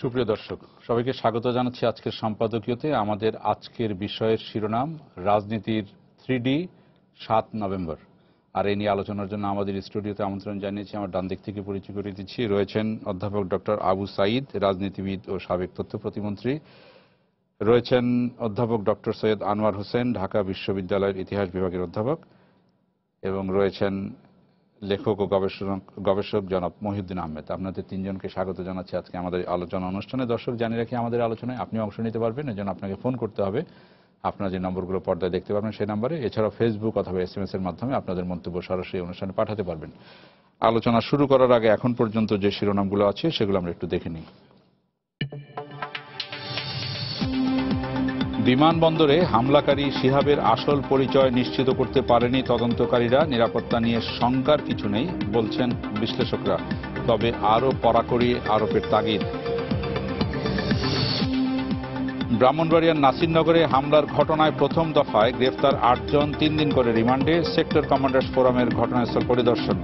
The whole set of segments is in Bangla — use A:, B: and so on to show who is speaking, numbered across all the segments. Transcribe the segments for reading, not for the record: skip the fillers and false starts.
A: সুপ্রিয় দর্শক, সবাইকে স্বাগত জানাচ্ছি আজকের সম্পাদকীয়তে। আমাদের আজকের বিষয়ের শিরোনাম রাজনীতির 3D 7 নভেম্বর। আর এই নিয়ে আলোচনার জন্য আমাদের স্টুডিওতে আমন্ত্রণ জানিয়েছি, আমার ডান দিক থেকে পরিচয় করে দিচ্ছি, রয়েছেন অধ্যাপক ডক্টর আবু সাঈদ, রাজনীতিবিদ ও সাবেক তথ্য প্রতিমন্ত্রী। রয়েছেন অধ্যাপক ডক্টর সৈয়দ আনোয়ার হোসেন, ঢাকা বিশ্ববিদ্যালয়ের ইতিহাস বিভাগের অধ্যাপক। এবং রয়েছেন লেখক ও গবেষক জনাব মহিউদ্দিন আহমেদ। আপনাদের তিনজনকে স্বাগত জানাচ্ছি আজকে আমাদের আলোচনা অনুষ্ঠানে। দর্শক, জানিয়ে রাখি আমাদের আলোচনায় আপনি অংশ নিতে পারবেন, এজন্য আপনাকে ফোন করতে হবে। আপনারা যে নম্বরগুলো পর্দায় দেখতে পাবেন সেই নম্বরে, এছাড়াও ফেসবুক অথবা SMS এর মাধ্যমে আপনাদের মন্তব্য সরাসরি অনুষ্ঠানে পাঠাতে পারবেন। আলোচনা শুরু করার আগে এখন পর্যন্ত যে শিরোনামগুলো আছে সেগুলো আমরা একটু দেখে নিই। বিমানবন্দরে হামলাকারী শিহাবের আসল পরিচয় নিশ্চিত করতে পারেনি তদন্তকারীরা। নিরাপত্তা নিয়ে শঙ্কার কিছু নেই বলছেন বিশ্লেষকরা, তবে আরও কড়াকড়ি আরোপের তাগিদ। ব্রাহ্মণবাড়িয়ার নাসিরনগরে হামলার ঘটনায় প্রথম দফায় গ্রেফতার 8 জন, 3 দিন করে রিমান্ডে। সেক্টর কমান্ডার্স ফোরামের ঘটনাস্থল পরিদর্শন।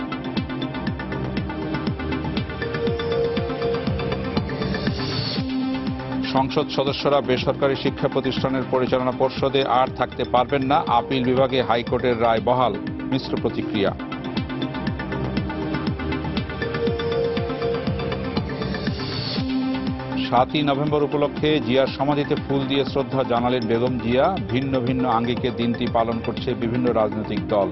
A: সংসদ সদস্যরা বেসরকারি শিক্ষা প্রতিষ্ঠানের পরিচালনা পর্ষদে আর থাকতে পারবেন না, আপিল বিভাগে হাইকোর্টের রায় বহাল। মিশ্র প্রতিক্রিয়া। 7ই নভেম্বর উপলক্ষে জিয়ার সমাধিতে ফুল দিয়ে শ্রদ্ধা জানালেন বেগম জিয়া। ভিন্ন ভিন্ন আঙ্গিকে দিনটি পালন করছে বিভিন্ন রাজনৈতিক দল।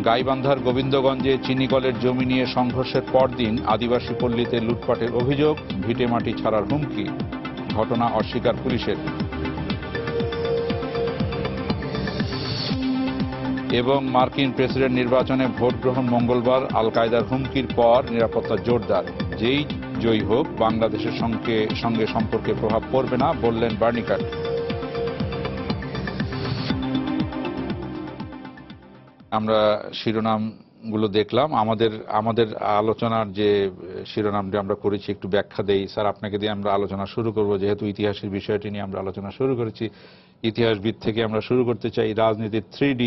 A: গাইবান্ধার গোবিন্দগঞ্জে চিনিকলের জমি নিয়ে সংঘর্ষের পরদিন আদিবাসী পল্লীতে লুটপাটের অভিযোগ, ভিটেমাটি ছাড়ার হুমকি। ঘটনা অস্বীকার পুলিশের। এবং মার্কিন প্রেসিডেন্ট নির্বাচনে ভোট গ্রহণ মঙ্গলবার, আল কায়দার হুমকির পর নিরাপত্তা জোরদার। যেই জয়ী হোক বাংলাদেশের সঙ্গে সম্পর্কে প্রভাব পড়বে না বললেন বার্নিকাট। আমরা শিরোনামগুলো দেখলাম। আমাদের আলোচনার যে শিরোনামটি আমরা করেছি একটু ব্যাখ্যা দেই। স্যার, আপনাকে দিয়ে আমরা আলোচনা শুরু করব, যেহেতু ইতিহাসের বিষয়টি নিয়ে আমরা আলোচনা শুরু করেছি। ইতিহাসবিদ থেকে আমরা শুরু করতে চাই। রাজনীতির 3D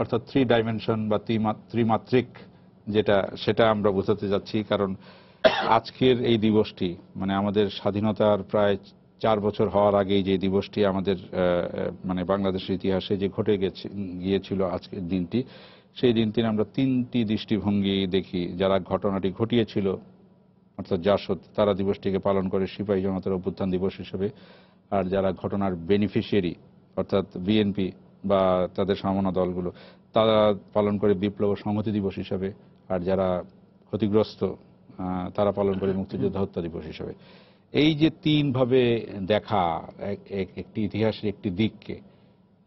A: অর্থাৎ 3 ডাইমেনশন বা ত্রিমাত্রিক সেটা আমরা বোঝাতে যাচ্ছি। কারণ আজকের এই দিবসটি, মানে আমাদের স্বাধীনতার প্রায় 4 বছর হওয়ার আগেই যে দিবসটি আমাদের মানে বাংলাদেশের ইতিহাসে যে ঘটে গিয়েছিল আজকের দিনটি, সেই দিনটির আমরা 3টি দৃষ্টিভঙ্গি দেখি। যারা ঘটনাটি ঘটিয়েছিল অর্থাৎ জাসদ, তারা দিবসটিকে পালন করে সিপাহী জনতার অভ্যুত্থান দিবস হিসেবে। আর যারা ঘটনার বেনিফিশিয়ারি অর্থাৎ বিএনপি বা তাদের সমমনা দলগুলো, তারা পালন করে বিপ্লব ও সংহতি দিবস হিসাবে। আর যারা ক্ষতিগ্রস্ত তারা পালন করে মুক্তিযোদ্ধা হত্যা দিবস হিসাবে। এই যে 3 ভাবে দেখা একটি ইতিহাসের একটি দিককে,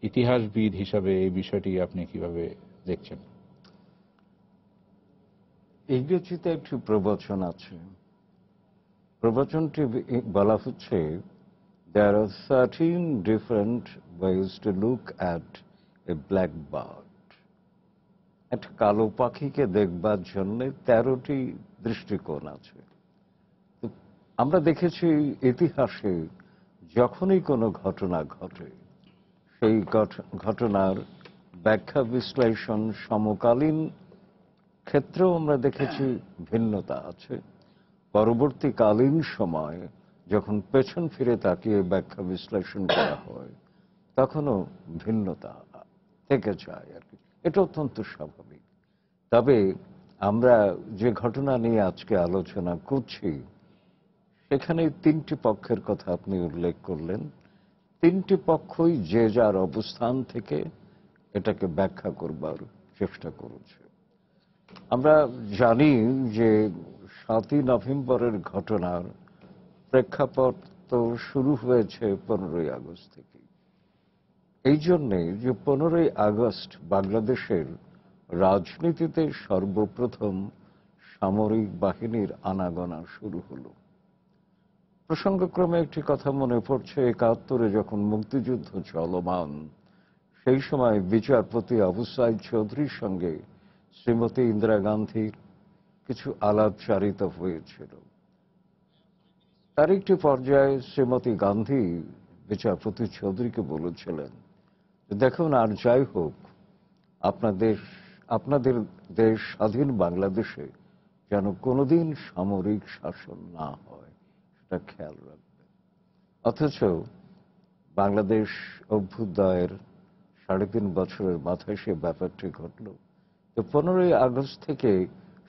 A: ইতিহাসবিদ হিসাবে এই বিষয়টি আপনি কিভাবে দেখছেন?
B: ইংরেজিতে একটি প্রবচন আছে। প্রবচনটি বলা হচ্ছে, there are 13 different ways to look at a black bird. একটা কালো পাখিকে দেখবার জন্য 13টি দৃষ্টিকোণ আছে। আমরা দেখেছি ইতিহাসে যখনই কোনো ঘটনা ঘটে, সেই ঘটনার ব্যাখ্যা বিশ্লেষণ সমকালীন ক্ষেত্রেও আমরা দেখেছি ভিন্নতা আছে। পরবর্তীকালীন সময় যখন পেছন ফিরে তাকিয়ে ব্যাখ্যা বিশ্লেষণ করা হয়, তখনও ভিন্নতা থেকে যায় আর কি। এটা অত্যন্ত স্বাভাবিক। তবে আমরা যে ঘটনা নিয়ে আজকে আলোচনা করছি, সেখানে 3টি পক্ষের কথা আপনি উল্লেখ করলেন। 3টি পক্ষই যে যার অবস্থান থেকে এটাকে ব্যাখ্যা করবার চেষ্টা করেছে। আমরা জানি যে 7ই নভেম্বরের ঘটনার প্রেক্ষাপট তো শুরু হয়েছে 15ই আগস্ট থেকে। এই জন্যে যে 15ই আগস্ট বাংলাদেশের রাজনীতিতে সর্বপ্রথম সামরিক বাহিনীর আনাগোনা শুরু হলো। প্রসঙ্গক্রমে একটি কথা মনে পড়ছে, 71-এ যখন মুক্তিযুদ্ধ চলমান, সেই সময় বিচারপতি আবু সাঈদ চৌধুরীর সঙ্গে শ্রীমতী ইন্দিরা গান্ধীর কিছু আলাপচারিতা হয়েছিল। তার একটি পর্যায়ে শ্রীমতী গান্ধী বিচারপতি চৌধুরীকে বলেছিলেন, দেখুন, আর যাই হোক, আপনাদের দেশ স্বাধীন বাংলাদেশে যেন কোনোদিন সামরিক শাসন না হয় সেটা খেয়াল রাখবেন। অথচ বাংলাদেশ অভ্যুদয়ের ৩.৫ বছরের মাথায় সে ব্যাপারটি ঘটল। তো 15ই আগস্ট থেকে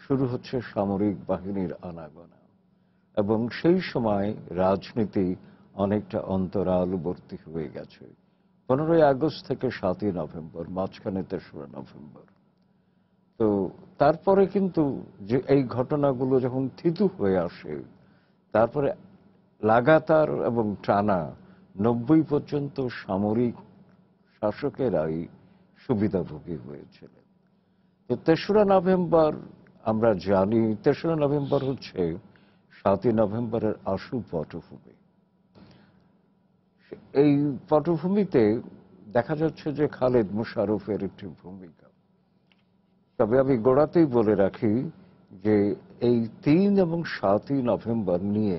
B: শুরু হচ্ছে সামরিক বাহিনীর আনাগোনা, এবং সেই সময় রাজনীতি অনেকটা অন্তরালবর্তী হয়ে গেছে। 15ই আগস্ট থেকে 7ই নভেম্বর, মাঝখানে 3রা নভেম্বর। তো তারপরে কিন্তু যে এই ঘটনাগুলো যখন থিতু হয়ে আসে, তারপরে লাগাতার এবং টানা 90 পর্যন্ত সামরিক শাসকেরাই সুবিধাভোগী হয়েছিলেন। তো 3রা নভেম্বর আমরা জানি, 3রা নভেম্বর হচ্ছে 7ই নভেম্বরের আশু পটভূমি। এই পটভূমিতে দেখা যাচ্ছে যে খালেদ মোশাররফের একটি ভূমিকা। তবে আমি গোড়াতেই বলে রাখি যে এই 3 এবং 7ই নভেম্বর নিয়ে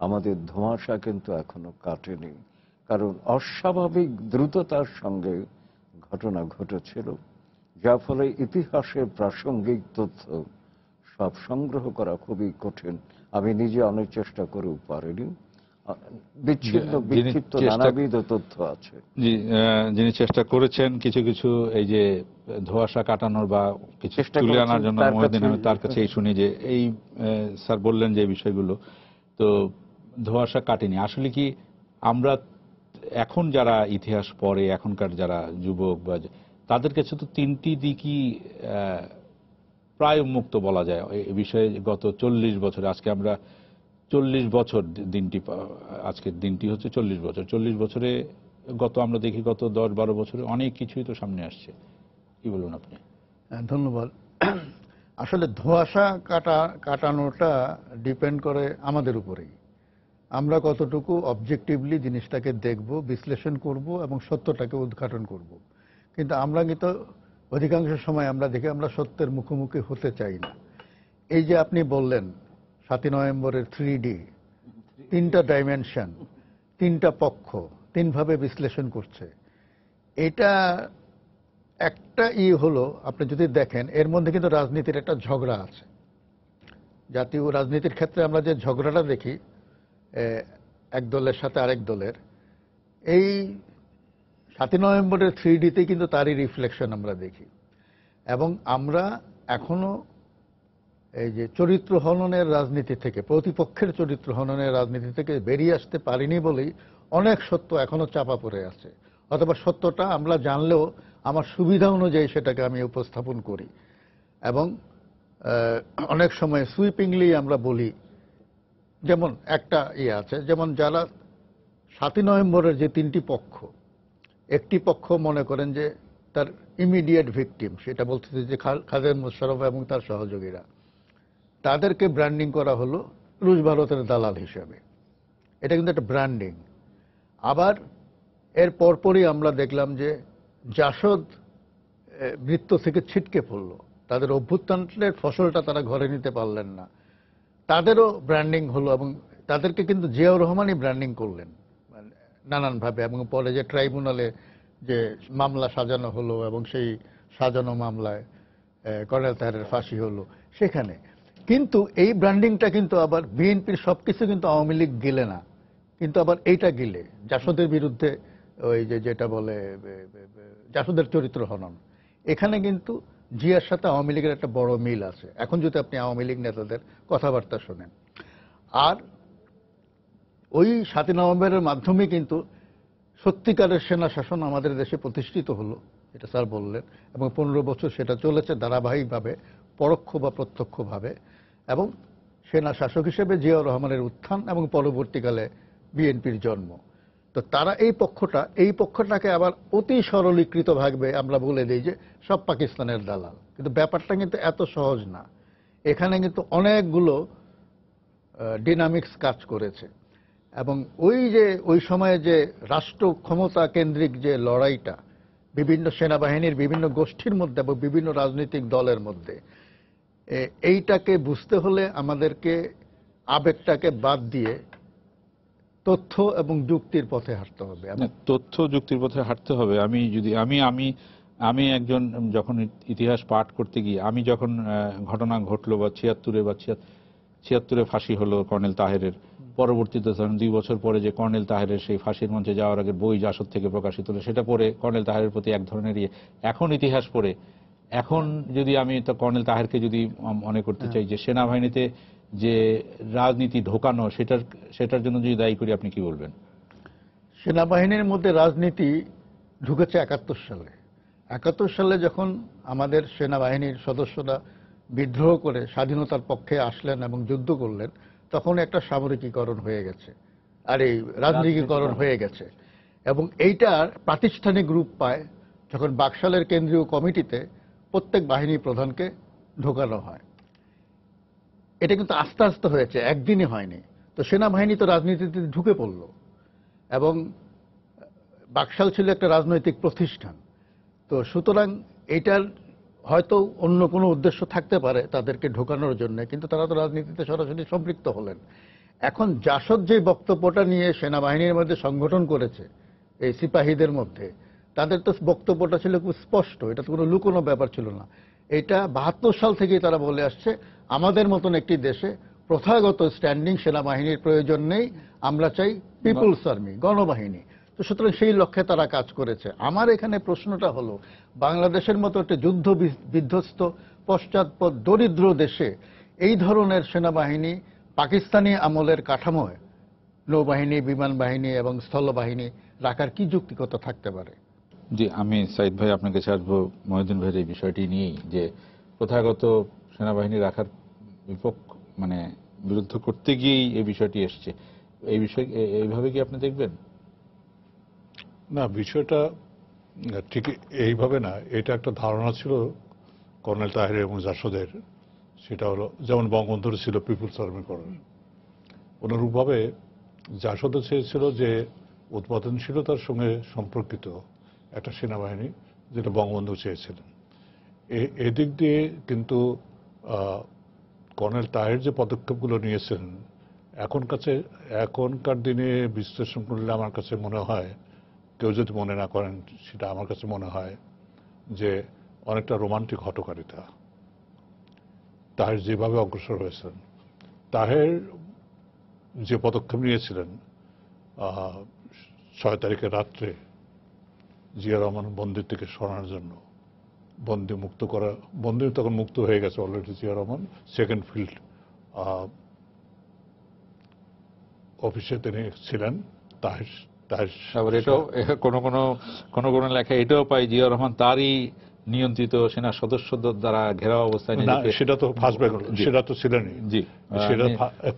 B: আমাদের ধোঁয়াশা কিন্তু এখনো কাটেনি, কারণ অস্বাভাবিক দ্রুততার সঙ্গে ঘটনা ঘটেছিল, যার ফলে ইতিহাসের প্রাসঙ্গিক তথ্য সব সংগ্রহ করা খুবই কঠিন। আমি নিজে অনেক চেষ্টা করেও পারিনি। বিচ্ছিন্ন বিক্ষিপ্ত নানাবিধ তথ্য আছে।
A: যিনি চেষ্টা করেছেন কিছু কিছু এই যে ধোঁয়াশা কাটানোর বা কিছু তুলে আনার জন্য, মহিউদ্দিন আমি তার কাছেই শুনি যে এই স্যার বললেন যে বিষয়গুলো, তো ধোঁয়াশা কাটেনি আসলে কি আমরা এখন যারা ইতিহাস পড়ে, এখনকার যারা যুবক বা তাদের কাছে তো 3টি দিকই প্রায় উন্মুক্ত বলা যায় এই বিষয়ে। গত 40 বছরে, আজকে আমরা 40 বছর দিনটি, আজকের দিনটি হচ্ছে 40 বছর। 40 বছরে আমরা দেখি গত 10-12 বছরে অনেক কিছুই তো সামনে আসছে। কি বলুন আপনি?
C: ধন্যবাদ। আসলে ধোঁয়াশা কাটানোটা ডিপেন্ড করে আমাদের উপরেই। আমরা কতটুকু অবজেক্টিভলি জিনিসটাকে দেখব, বিশ্লেষণ করব এবং সত্যটাকে উদ্ঘাটন করব। কিন্তু আমরা কিন্তু অধিকাংশ সময় আমরা দেখি আমরা সত্যের মুখোমুখি হতে চাই না। এই যে আপনি বললেন 7ই নভেম্বরের 3D, 3টা ডাইমেনশন, 3টা পক্ষ, 3 ভাবে বিশ্লেষণ করছে। এটা একটা হলো, আপনি যদি দেখেন এর মধ্যে কিন্তু রাজনীতির একটা ঝগড়া আছে। জাতীয় রাজনীতির ক্ষেত্রে আমরা যে ঝগড়াটা দেখি এক দলের সাথে আরেক দলের, এই 7ই নভেম্বরের 3Dতে কিন্তু তারই রিফ্লেকশন আমরা দেখি। এবং আমরা এখনো এই যে চরিত্র হননের রাজনীতি থেকে, প্রতিপক্ষের চরিত্র হননের রাজনীতি থেকে বেরিয়ে আসতে পারিনি বলেই অনেক সত্য এখনো চাপা পড়ে আছে। অথবা সত্যটা আমরা জানলেও আমার সুবিধা অনুযায়ী সেটাকে আমি উপস্থাপন করি, এবং অনেক সময় সুইপিংলি আমরা বলি। যেমন একটা আছে, যেমন যারা 7ই নভেম্বরের যে 3টি পক্ষ, একটি পক্ষ মনে করেন যে তার ইমিডিয়েট ভিকটিম, সেটা বলতেছে যে খালেদ মোশাররফ এবং তার সহযোগীরা, তাদেরকে ব্র্যান্ডিং করা হলো রুশ ভারতের দালাল হিসেবে। এটা কিন্তু একটা ব্র্যান্ডিং। আবার এর পরপরই আমরা দেখলাম যে জাসদ বৃত্ত থেকে ছিটকে পড়লো, তাদের অভ্যুত্থানের ফসলটা তারা ঘরে নিতে পারলেন না, তাদেরও ব্র্যান্ডিং হলো। এবং তাদেরকে কিন্তু জিয়াউর রহমানই ব্র্যান্ডিং করলেন নানানভাবে। এবং পরে যে ট্রাইব্যুনালে যে মামলা সাজানো হলো, এবং সেই সাজানো মামলায় কর্নেল তাহেরের ফাঁসি হলো সেখানে। কিন্তু এই ব্র্যান্ডিংটা কিন্তু আবার বিএনপির সবকিছু কিন্তু আওয়ামী লীগ গিলে না, কিন্তু আবার এইটা গিলে জাসদের বিরুদ্ধে ওই যেটা বলে জাসদের চরিত্র হনন। এখানে কিন্তু জিয়ার সাথে আওয়ামী লীগের একটা বড় মিল আছে, এখন যদি আপনি আওয়ামী লীগ নেতাদের কথাবার্তা শোনেন। আর ওই 7ই নভেম্বরের মাধ্যমে কিন্তু সত্যিকারের সেনা শাসন আমাদের দেশে প্রতিষ্ঠিত হলো, এটা স্যার বললেন। এবং 15 বছর সেটা চলেছে ধারাবাহিকভাবে, পরোক্ষ বা প্রত্যক্ষভাবে। এবং সেনা শাসক হিসেবে জিয়াউর রহমানের উত্থান এবং পরবর্তীকালে বিএনপির জন্ম। তো তারা এই পক্ষটাকে আবার অতি সরলীকৃতভাবে আমরা বলে দিই যে সব পাকিস্তানের দালাল। কিন্তু ব্যাপারটা কিন্তু এত সহজ না। এখানে কিন্তু অনেকগুলো ডিনামিক্স কাজ করেছে। এবং ওই সময়ে যে রাষ্ট্র ক্ষমতা কেন্দ্রিক যে লড়াইটা বিভিন্ন সেনাবাহিনীর বিভিন্ন গোষ্ঠীর মধ্যে এবং বিভিন্ন রাজনৈতিক দলের মধ্যে, এইটাকে বুঝতে হলে আমাদেরকে আবেগটাকে বাদ দিয়ে তথ্য এবং যুক্তির পথে হাঁটতে হবে।
A: তথ্য যুক্তির পথে হাঁটতে হবে। আমি আমি একজন যখন ইতিহাস পাঠ করতে গিয়ে আমি যখন ঘটনা ঘটলো বা 76-এ ফাঁসি হলো কর্নেল তাহেরের, পরবর্তীতে ধরেন 2 বছর পরে যে কর্নেল তাহেরের সেই ফাঁসির মঞ্চে যাওয়ার আগে বই জাসদ থেকে প্রকাশিত হলো, সেটা পড়ে কর্নেল তাহেরের প্রতি এক ধরনের এখন ইতিহাস পড়ে এখন যদি আমি তো কর্নেল তাহেরকে যদি মনে করতে চাই যে সেনাবাহিনীতে যে রাজনীতি ঢোকানো, সেটার জন্য যদি দায়ী করি, আপনি কি বলবেন?
C: সেনাবাহিনীর মধ্যে রাজনীতি ঢুকেছে 71 সালে। 71 সালে যখন আমাদের সেনাবাহিনীর সদস্যরা বিদ্রোহ করে স্বাধীনতার পক্ষে আসলেন এবং যুদ্ধ করলেন, তখন একটা সামরিকীকরণ হয়ে গেছে, আর এই রাজনীতিকরণ হয়ে গেছে। এবং এইটার প্রাতিষ্ঠানিক রূপ পায় যখন বাকশালের কেন্দ্রীয় কমিটিতে প্রত্যেক বাহিনী প্রধানকে ঢোকানো হয়। এটা কিন্তু আস্তে আস্তে হয়েছে, একদিনে হয়নি। তো সেনাবাহিনী তো রাজনীতিতে ঢুকে পড়ল, এবং বাকশাল ছিল একটা রাজনৈতিক প্রতিষ্ঠান। তো সুতরাং এটার হয়তো অন্য কোনো উদ্দেশ্য থাকতে পারে তাদেরকে ঢোকানোর জন্য, কিন্তু তারা তো রাজনীতিতে সরাসরি সম্পৃক্ত হলেন। এখন জাসদ যে বক্তব্যটা নিয়ে সেনাবাহিনীর মধ্যে সংগঠন করেছে এই সিপাহীদের মধ্যে, তাদের তো বক্তব্যটা ছিল খুব স্পষ্ট, এটা তো কোনো লুকোনো ব্যাপার ছিল না। এটা 72 সাল থেকেই তারা বলে আসছে, আমাদের মতন একটি দেশে প্রথাগত স্ট্যান্ডিং সেনাবাহিনীর প্রয়োজন নেই, আমরা চাই পিপলস আর্মি, গণবাহিনী। তো সুতরাং সেই লক্ষ্যে তারা কাজ করেছে। আমার এখানে প্রশ্নটা হলো, বাংলাদেশের মতো একটা যুদ্ধ বিধ্বস্ত পশ্চাৎপদ দরিদ্র দেশে এই ধরনের সেনাবাহিনী পাকিস্তানি আমলের কাঠামোয় নৌবাহিনী, বিমান বাহিনী এবং স্থলবাহিনী রাখার কি যুক্তিকতা থাকতে পারে?
A: জি, আমি সাইদ ভাই আপনার কাছে আসবো মহিউদ্দিন ভাইয়ের এই বিষয়টি নিয়েই, যে প্রথাগত সেনাবাহিনী রাখার বিরুদ্ধ করতে গিয়েই এই বিষয়টি এসছে। এই বিষয় এইভাবে কি আপনি দেখবেন?
D: না, বিষয়টা ঠিক এইভাবে না। এটা একটা ধারণা ছিল কর্নেল তাহের এবং জাসদের, সেটা হলো যেমন বঙ্গবন্ধুর ছিল পিপুলস আর্মি করার, অনুরূপভাবে জাসদও চেয়েছিল যে উৎপাদনশীলতার সঙ্গে সম্পর্কিত একটা সেনাবাহিনী, যেটা বঙ্গবন্ধু চেয়েছিলেন। এদিক দিয়ে কিন্তু কর্নেল তাহের যে পদক্ষেপগুলো নিয়েছেন, এখনকার দিনে বিশ্লেষণ করলে আমার কাছে মনে হয়, কেউ যদি মনে না করেন, সেটা আমার কাছে মনে হয় যে অনেকটা রোমান্টিক হঠকারিতা। তাহের যেভাবে অগ্রসর হয়েছেন, তাহের যে পদক্ষেপ নিয়েছিলেন 6 তারিখের রাত্রে জিয়া রহমান বন্দির থেকে সরানোর জন্য, বন্দি মুক্ত করা, বন্দি তখন মুক্ত হয়ে গেছে already Zia Rahman, second field অফিসে তিনি ছিলেন।
A: তারপর এটাও কোন কোন লেখা এটাও পাই, জিয়া রহমান তারই নিয়ন্ত্রিত সেনা সদস্যদের দ্বারা ঘেরাও অবস্থায়
D: সেটা তো ফার্স্ট বেঙ্গল, সেটা তো ছিলেনই।
A: জি,
D: সেটা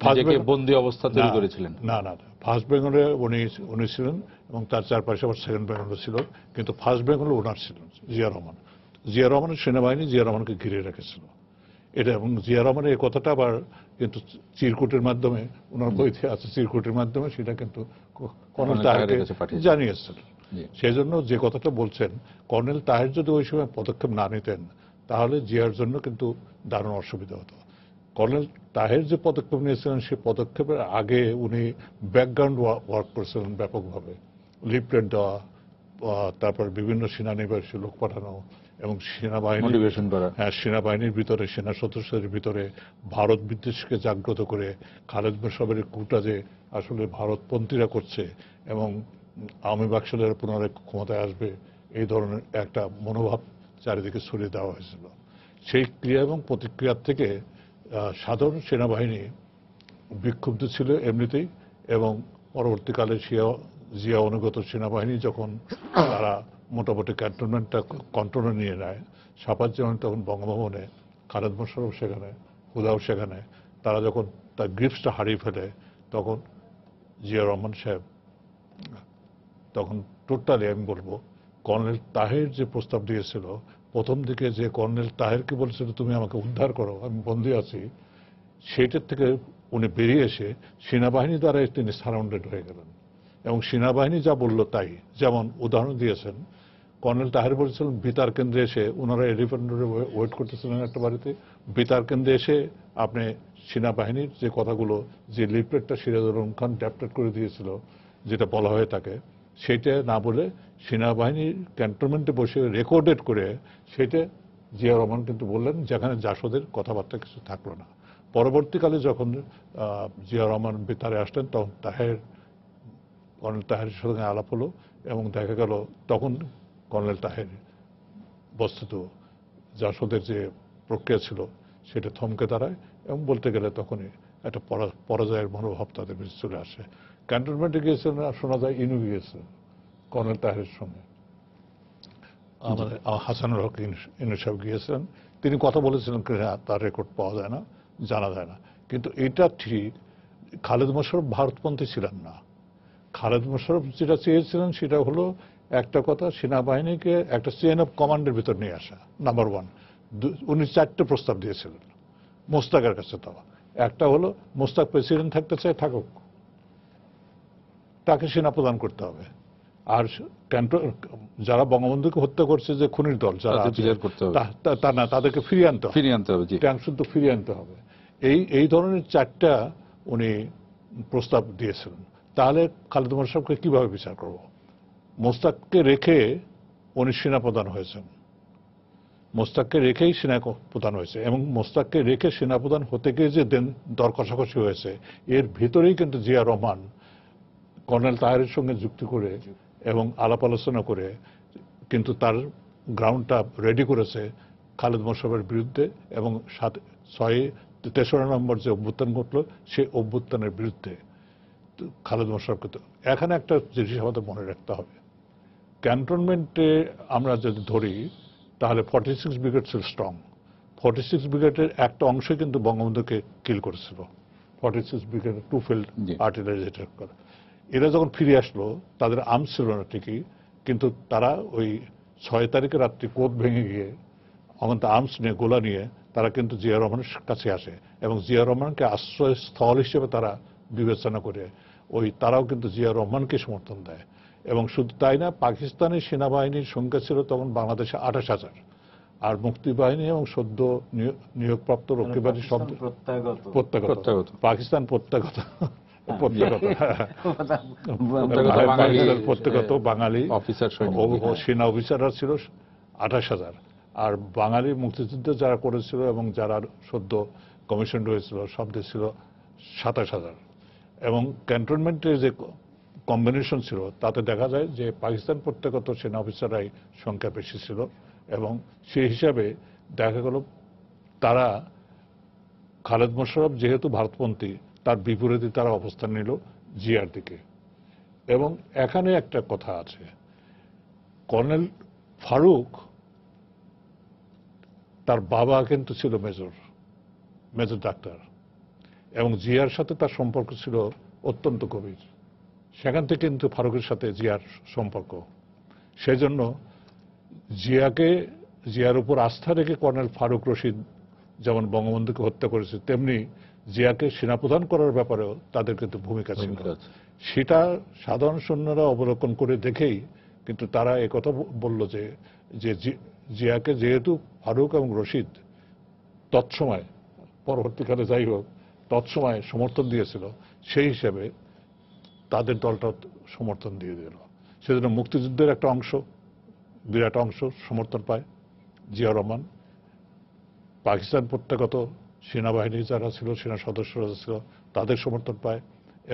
A: নিজেকে বন্দি অবস্থা তৈরি করেছিলেন।
D: না, ফার্স্ট বেঙ্গলে উনি ছিলেন, এবং তার চারপাশে আবার সেকেন্ড বেঙ্গল ছিল, কিন্তু ফার্স্ট বেঙ্গলে ওনার ছিলেন জিয়া রহমান। জিয়া রহমানের সেনাবাহিনী জিয়া রহমানকে ঘিরে রেখেছিল এটা, এবং জিয়া রহমানের এই কথাটা আবার কিন্তু চিরকুটের মাধ্যমে, ওনার বইতে আছে, চিরকুটের মাধ্যমে সেটা কিন্তু কর্নেল তাহেরকে জানিয়েছেন। সেই জন্য যে কথাটা বলছেন, কর্নেল তাহের যদি ওই সময় পদক্ষেপ না নিতেন, তাহলে জিয়ার জন্য কিন্তু দারুণ অসুবিধা হতো। কর্নেল তাহের যে পদক্ষেপ নিয়েছিলেন, সেই পদক্ষেপের আগে উনি ব্যাকগ্রাউন্ড ওয়ার্ক করেছিলেন ব্যাপকভাবে, লিফলেট দেওয়া, তারপর বিভিন্ন সেনানিবাসী লোক পাঠানো, এবং সেনাবাহিনীর ভিতরে, সেনা সদস্যদের ভিতরে ভারত বিদ্বেষকে জাগ্রত করে খালেদ মোশাররফের কুটা যে আসলে ভারতপন্থীরা করছে এবং আওয়ামী বাকশালের পুনরায় ক্ষমতায় আসবে, এই ধরনের একটা মনোভাব চারিদিকে ছড়িয়ে দেওয়া হয়েছিল। সেই ক্রিয়া এবং প্রতিক্রিয়ার থেকে সাধারণ সেনাবাহিনী বিক্ষুব্ধ ছিল এমনিতেই, এবং পরবর্তীকালে জিয়া অনুগত সেনাবাহিনী যখন তারা মোটামুটি ক্যান্টনমেন্টটা কন্ট্রোলে নিয়ে নেয়, শাপাজ্জামান তখন বঙ্গভবনে, খালেদ মোশাররফ সেখানে, হুদাও সেখানে, তারা যখন তার গ্রিপসটা হারিয়ে ফেলে, তখন জিয়া রহমান সাহেব তখন টোটালি, আমি বলবো, কর্নেল তাহের যে প্রস্তাব দিয়েছিল প্রথম দিকে, যে কর্নেল তাহেরকে বলেছিল তুমি আমাকে উদ্ধার করো, আমি বন্দী আছি, সেইটার থেকে উনি বেরিয়ে এসে সেনাবাহিনী দ্বারা তিনি সারাউন্ডেড হয়ে গেলেন, এবং সেনাবাহিনী যা বলল তাই। যেমন উদাহরণ দিয়েছেন, কর্নেল তাহের বলেছিলেন বেতার কেন্দ্রে এসে, ওনারা এলিফ্যান্টে ওয়েট করতেছিলেন একটা বাড়িতে, বেতার কেন্দ্রে এসে আপনি সেনাবাহিনীর যে কথাগুলো, যে লিফলেটটা সিরাজুল খান ড্রাফটেড করে দিয়েছিল, যেটা বলা হয়ে থাকে সেটা না বলে সেনাবাহিনীর ক্যান্টনমেন্টে বসে রেকর্ডেড করে সেটা জিয়া রহমান কিন্তু বললেন, যেখানে জাসদের কথাবার্তা কিছু থাকলো না। পরবর্তীকালে যখন জিয়া রহমান বেতারে আসলেন তখন কর্নেল তাহেরের সঙ্গে আলাপ হলো এবং দেখা গেল তখন কর্নেল তাহের বস্তুত জাসদের যে প্রক্রিয়া ছিল সেটা থমকে দাঁড়ায় এবং বলতে গেলে তখনই একটা পরাজয়ের মনোভাব তাদের বেশি চলে আসে। ক্যান্টনমেন্টে গিয়েছিলেন, শোনা যায় ইনু গিয়েছিলেন কর্নেল তাহেরের সঙ্গে, আমাদের হাসানুল হক ইনু সাহেব গিয়েছিলেন। তিনি কথা বলেছিলেন তার রেকর্ড পাওয়া যায় না, জানা যায় না। কিন্তু এটা ঠিক, খালেদ মোশাররফ ভারতপন্থী ছিলেন না। খালেদ মোশাররফ যেটা চেয়েছিলেন সেটা হলো একটা কথা, সেনাবাহিনীকে একটা চেইন অফ কমান্ডের ভিতর নিয়ে আসা, নাম্বার ওয়ান। উনি 4টে প্রস্তাব দিয়েছিলেন মোস্তাকের কাছে। তাও একটা হলো মোস্তাক প্রেসিডেন্ট থাকতে চায়, থাকুক, তাকে সেনা প্রদান করতে হবে। আর যারা বঙ্গবন্ধুকে হত্যা করছে, যে খুনির দল যারা তা না, তাদেরকে ফিরিয়ে আনতে হবে, ট্যাঙ্ক শুদ্ধ ফিরিয়ে আনতে হবে। এই ধরনের 4টা উনি প্রস্তাব দিয়েছিলেন। তাহলে খালেদ মোশাররফকে কিভাবে বিচার করব? মোস্তাককে রেখে উনি সেনা প্রধান হয়েছেন, মোস্তাককে রেখেই সেনা প্রধান হয়েছে এবং মোস্তাককে রেখে সেনা প্রধান হতে গিয়ে যে দর কষাকষি হয়েছে, এর ভিতরেই কিন্তু জিয়া রহমান কর্নেল তাহেরের সঙ্গে যুক্তি করে এবং আলাপ আলোচনা করে কিন্তু তার গ্রাউন্ডটা রেডি করেছে খালেদ মোশাররফের বিরুদ্ধে এবং 6 নম্বর যে অভ্যুত্থান ঘটল সেই অভ্যুত্থানের বিরুদ্ধে খালেদ মোশাররফকে। তো এখানে একটা জিনিস আমাদের মনে রাখতে হবে, ক্যান্টনমেন্টে আমরা যদি ধরি তাহলে 46 ব্রিগেড ছিল স্ট্রং। 46 ব্রিগেডের একটা অংশ কিন্তু বঙ্গবন্ধুকে কিল করেছিল, 46 ব্রিগেডের 2 ফিল্ড আর্টিলারি যেটা করে। এরা যখন ফিরে আসলো তাদের আর্মস ছিল না ঠিকই, কিন্তু তারা ওই 6 তারিখে রাত্রি কোদ ভেঙে গিয়ে অনন্ত আর্মস নিয়ে, গোলা নিয়ে তারা কিন্তু জিয়া রহমানের কাছে আসে এবং জিয়া রহমানকে আশ্রয়স্থল হিসেবে তারা বিবেচনা করে তারাও কিন্তু জিয়া রহমানকে সমর্থন দেয়। এবং শুধু তাই না, পাকিস্তানি সেনাবাহিনীর সংখ্যা ছিল তখন বাংলাদেশে 28,000, আর মুক্তিবাহিনী এবং সদ্য নিয়োগপ্রাপ্ত রক্ষীবাহিনী সব প্রত্যাগত, পাকিস্তান প্রত্যাগত বাঙালি সেনা অফিসাররা ছিল 28,000, আর বাঙালি মুক্তিযুদ্ধ যারা করেছিল এবং যারা সদ্য কমিশন হয়েছিল সব ছিল 27,000। এবং ক্যান্টনমেন্টের যে কম্বিনেশন ছিল তাতে দেখা যায় যে পাকিস্তান প্রত্যাগত সেনা অফিসাররাই সংখ্যা বেশি ছিল এবং সেই হিসাবে দেখা গেল তারা খালেদ মোশাররফ যেহেতু ভারতপন্থী তার বিপরীতে তারা অবস্থান নিল জিয়ার দিকে। এবং এখানে একটা কথা আছে, কর্নেল ফারুক তার বাবা কিন্তু ছিল মেজর ডাক্তার এবং জিয়ার সাথে তার সম্পর্ক ছিল অত্যন্ত গভীর। সেখান থেকে কিন্তু ফারুকের সাথে জিয়ার সম্পর্ক, সেজন্য জিয়ার উপর আস্থা রেখে কর্নেল ফারুক রশিদ যেমন বঙ্গবন্ধুকে হত্যা করেছে, তেমনি জিয়াকে সেনাপ্রধান করার ব্যাপারেও তাদের কিন্তু ভূমিকা ছিল। সেটা সাধারণ সৈন্যরা অবলোকন করে দেখেই কিন্তু তারা একথা বলল যে জিয়াকে যেহেতু ফারুক এবং রশিদ তৎসময়, পরবর্তীকালে যাই হোক, তৎসময় সমর্থন দিয়েছিল, সেই হিসেবে তাদের দলটা সমর্থন দিয়ে দিল। সেজন্য মুক্তিযুদ্ধের একটা অংশ, বিরাট অংশ সমর্থন পায় জিয়া রহমান। পাকিস্তান প্রত্যাগত সেনাবাহিনী যারা ছিল, সেনা সদস্যরা ছিল, তাদের সমর্থন পায়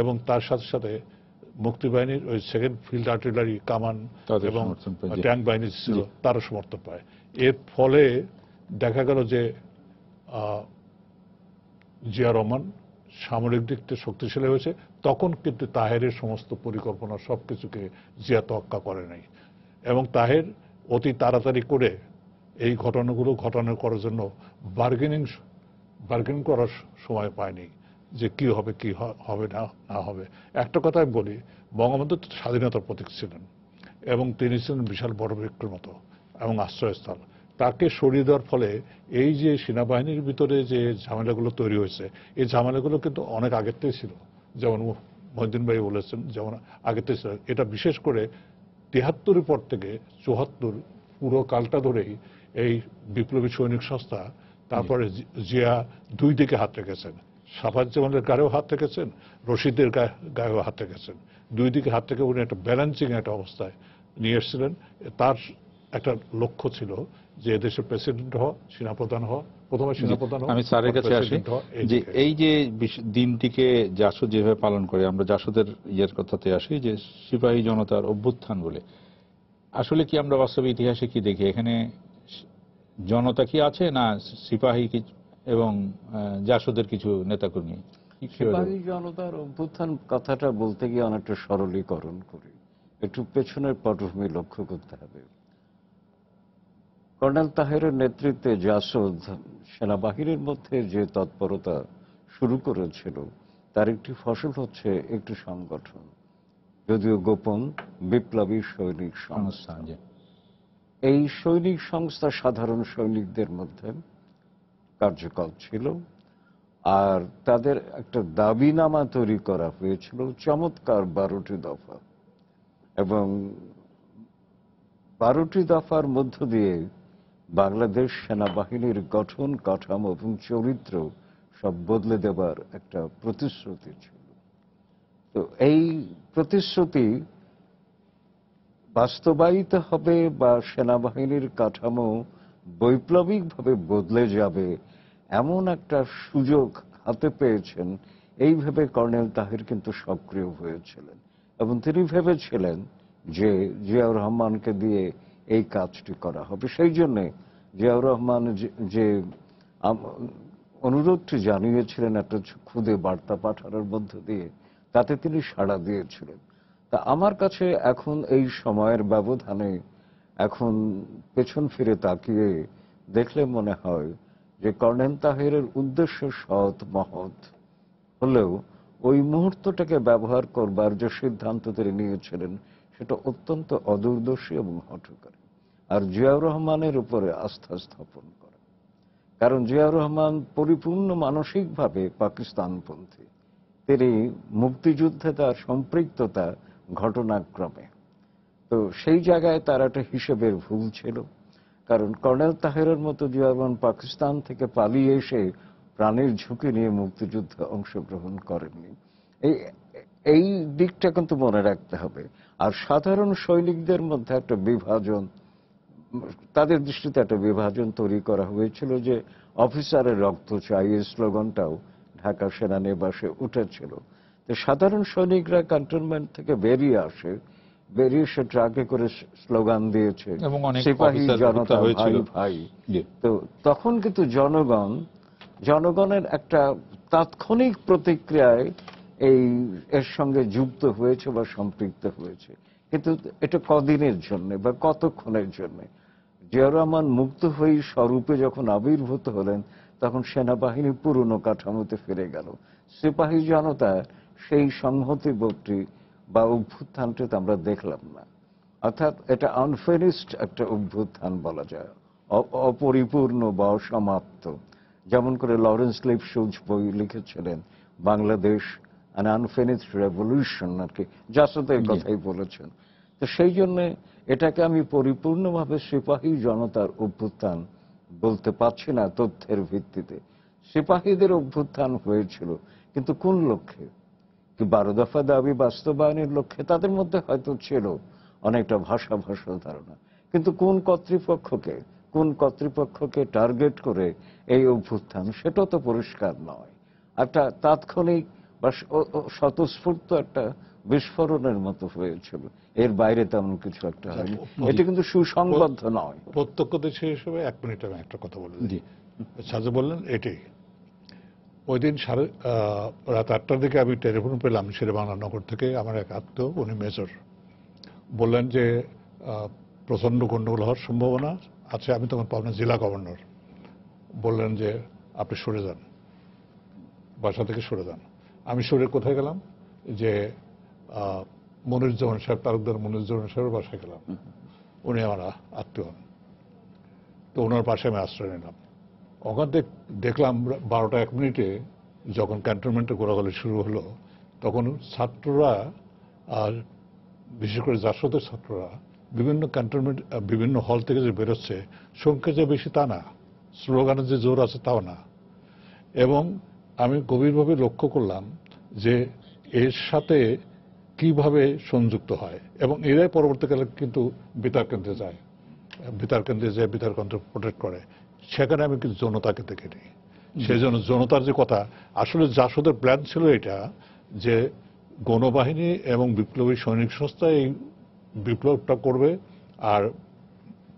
D: এবং তার সাথে সাথে মুক্তিবাহিনীর ওই 2nd ফিল্ড আর্টিলারি কামান এবং ট্যাঙ্ক বাহিনী ছিল, তারা সমর্থন পায়। এর ফলে দেখা গেল যে জিয়া রহমান সামরিক দিক থেকে শক্তিশালী হয়েছে। তখন কিন্তু তাহেরের সমস্ত পরিকল্পনা সবকিছুকে জিয়া তোয়াক্কা করে নাই এবং তাহের অতি তাড়াতাড়ি করে এই ঘটনাগুলো করার জন্য বার্গেনিং করার সময় পায়নি যে কি হবে কি হবে না হবে। একটা কথা আমি বলি, বঙ্গবন্ধু স্বাধীনতার প্রতীক ছিলেন এবং তিনি ছিলেন বিশাল বড় বৃক্ষের মতো এবং আশ্রয়স্থল। তাকে সরিয়ে দেওয়ার ফলে এই যে সেনাবাহিনীর ভিতরে যে ঝামেলাগুলো তৈরি হয়েছে, এই ঝামেলাগুলো কিন্তু অনেক আগের থেকে ছিল, যেমন মহিউদ্দিন ভাই বলেছেন, যেমন আগের থেকে ছিল। এটা বিশেষ করে 73-এর পর থেকে 74 পুরো কালটা ধরেই এই বিপ্লবী সৈনিক সংস্থা, তারপরে জিয়া 2 দিকে হাত রেখেছেন। সাফাজ্জামানের গায়েও হাত রেখেছেন, রশিদের গায়েও হাত রেখেছেন। দুই দিকে হাত থেকে উনি একটা ব্যালেন্সিং একটা অবস্থায় নিয়ে এসেছিলেন। তার একটা লক্ষ্য ছিল যে এদেশের প্রেসিডেন্ট হওয়া, সেনাপ্রধান হওয়া, প্রথমে সেনাপ্রধান হওয়া,
A: আমি স্যারের কাছে আসি যে এই যে দিনটিকে জাসদ যেভাবে পালন করে, আমরা জাসদের ইয়ের কথাতে আসি যে সিপাহী জনতার অভ্যুত্থান বলে, আসলে কি আমরা বাস্তবে ইতিহাসে কি দেখি এখানে জনতা কি আছে না সিপাহী এবং জাসদের কিছু নেতাকর্মী?
B: সিপাহী জনতার অভ্যুত্থান কথাটা বলতে গিয়ে অনেকটা সরলীকরণ করি, একটু পেছনের পটভূমি লক্ষ্য করতে হবে। কর্নেল তাহেরের নেতৃত্বে জাসদ সেনাবাহিনীর মধ্যে যে তৎপরতা শুরু করেছিল তার একটি ফসল হচ্ছে একটি সংগঠন, যদিও গোপন বিপ্লবী সৈনিক সংস্থা। এই সৈনিক সংস্থা সাধারণ সৈনিকদের মধ্যে কার্যকর ছিল, আর তাদের একটা দাবিনামা তৈরি করা হয়েছিল চমৎকার 12টি দফা, এবং 12টি দফার মধ্য দিয়ে বাংলাদেশ সেনাবাহিনীর গঠন কাঠামো এবং চরিত্র সব বদলে দেবার একটা প্রতিশ্রুতি ছিল। তো এই প্রতিশ্রুতি বাস্তবায়িত হবে বা সেনাবাহিনীর কাঠামো বৈপ্লবিকভাবে বদলে যাবে এমন একটা সুযোগ হাতে পেয়েছেন, এই ভেবে কর্নেল তাহের কিন্তু সক্রিয় হয়েছিলেন এবং তিনি ভেবেছিলেন যে জিয়াউর রহমানকে দিয়ে এই কাজটি করা হবে। সেই জন্যে জিয়াউর রহমান যে অনুরোধটি জানিয়েছিলেন একটা খুদে বার্তা পাঠানোর মধ্য দিয়ে, তাতে তিনি সাড়া দিয়েছিলেন। তা আমার কাছে এখন এই সময়ের ব্যবধানে এখন পেছন ফিরে তাকিয়ে দেখলে মনে হয় যে কর্নেল তাহেরের উদ্দেশ্য সৎ মহৎ হলেও ওই মুহূর্তটাকে ব্যবহার করবার যে সিদ্ধান্ত তিনি নিয়েছিলেন সেটা অত্যন্ত অদূরদর্শী এবং হঠকারী। আর জিয়াউর রহমানের উপরে আস্থা স্থাপন করা, কারণ জিয়াউর রহমান পরিপূর্ণ মানসিকভাবে পাকিস্তানপন্থী। তিনি মুক্তিযুদ্ধে তার সম্পৃক্ততা ঘটনাক্রমে, তো সেই জায়গায় তার একটা হিসেবের ভুল ছিল। কারণ কর্নেল তাহেরের মতো জিয়াউর রহমান পাকিস্তান থেকে পালিয়ে এসে প্রাণের ঝুঁকি নিয়ে মুক্তিযুদ্ধে অংশগ্রহণ করেননি। এই দিকটা কিন্তু মনে রাখতে হবে। আর সাধারণ সৈনিকদের মধ্যে একটা বিভাজন, তাদের দৃষ্টিতে একটা বিভাজন তৈরি করা হয়েছিল যে অফিসারের রক্ত চাই, এই স্লোগানটাও ঢাকা সেনানিবাসে উঠেছিল। তো সাধারণ সৈনিকরা ক্যান্টনমেন্ট থেকে বেরিয়ে আসে, বেরিয়ে এসে ট্রাকে করে স্লোগান দিয়েছে সিপাহী জনতা ভাই ভাই। তো তখন কিন্তু জনগণের একটা তাৎক্ষণিক প্রতিক্রিয়ায় এর সঙ্গে যুক্ত হয়েছে বা সম্পৃক্ত হয়েছে, কিন্তু এটা কদিনের জন্য বা কতক্ষণের জন্য। জিয়াউর রহমান মুক্ত হয়ে স্বরূপে যখন আবির্ভূত হলেন তখন সেনাবাহিনী পুরনো কাঠামোতে ফিরে গেল। সিপাহী জনতা সেই সংহতি বোধটি বা অভ্যুত্থানটি আমরা দেখলাম না। অর্থাৎ এটা আনফিনিশড একটা অভ্যুত্থান বলা যায়, অপরিপূর্ণ বা অসমাপ্ত। যেমন করে লরেন্স লিপসুজ বই লিখেছিলেন বাংলাদেশ অ্যান আনফিনিশড রেভলিউশন, আর কি জাসদের কথাই বলেছেন। তো সেই জন্যে এটাকে আমি পরিপূর্ণভাবে সিপাহী জনতার অভ্যুত্থান বলতে পারছি না তথ্যের ভিত্তিতে। সিপাহীদের অভ্যুত্থান হয়েছিল, কিন্তু কোন লক্ষ্যে? কি 12 দফা দাবি বাস্তবায়নের লক্ষ্যে? তাদের মধ্যে হয়তো ছিল অনেকটা ভাষা ধারণা, কিন্তু কোন কর্তৃপক্ষকে টার্গেট করে এই অভ্যুত্থান সেটা তো পরিষ্কার নয়। একটা তাৎক্ষণিক বা স্বতঃস্ফূর্ত একটা বিস্ফোরণের মতো হয়েছিল, এর বাইরে তেমন কিছু একটা হয়নি। এটা কিন্তু সুসংবদ্ধ নয়।
D: প্রত্যক্ষদর্শী হিসেবে 1 মিনিট আমি একটা কথা বলে দিই। সাজু বললেন এটাই। ওই দিন রাত 8টার দিকে আমি টেলিফোন পেলাম শেরেবাংলা থেকে, আমার এক আত্মীয়, উনি মেজর, বললেন যে প্রচন্ড গন্ডগোল হওয়ার সম্ভাবনা আছে। আমি তখন পাবনা জেলা গভর্নর, বললেন যে আপনি সরে যান, বাসা থেকে সরে যান। আমি সরে কোথায় গেলাম? যে মনিরুজ্জামান সাহেব, তালুকদার মনিরুজ্জামান সাহেবের বাসায় গেলাম। উনি আমার আত্মীয়, তো ওনার পাশে আমি আশ্রয় নিলাম। ওখান থেকে দেখলাম 12টা 1 মিনিটে যখন ক্যান্টনমেন্টে গোলাগুলি শুরু হলো, তখন ছাত্ররা, আর বিশেষ করে জাসদের ছাত্ররা বিভিন্ন ক্যান্টনমেন্ট বিভিন্ন হল থেকে যে বেরোচ্ছে, সংখ্যা যে বেশি তা না, স্লোগানের যে জোর আছে তাও না, এবং আমি গভীরভাবে লক্ষ্য করলাম যে এর সাথে কিভাবে সংযুক্ত হয়, এবং এরাই পরবর্তীকালে কিন্তু বেতার কেন্দ্রে যায়, বেতার কেন্দ্রে যায়, বেতার কেন্দ্র প্রোটেক্ট করে। সেখানে আমি কিন্তু জনতাকে দেখে নিই। সেই জন্য জনতার যে কথা, আসলে জাসদের প্ল্যান ছিল এটা, যে গণবাহিনী এবং বিপ্লবী সৈনিক সংস্থা এই বিপ্লবটা করবে, আর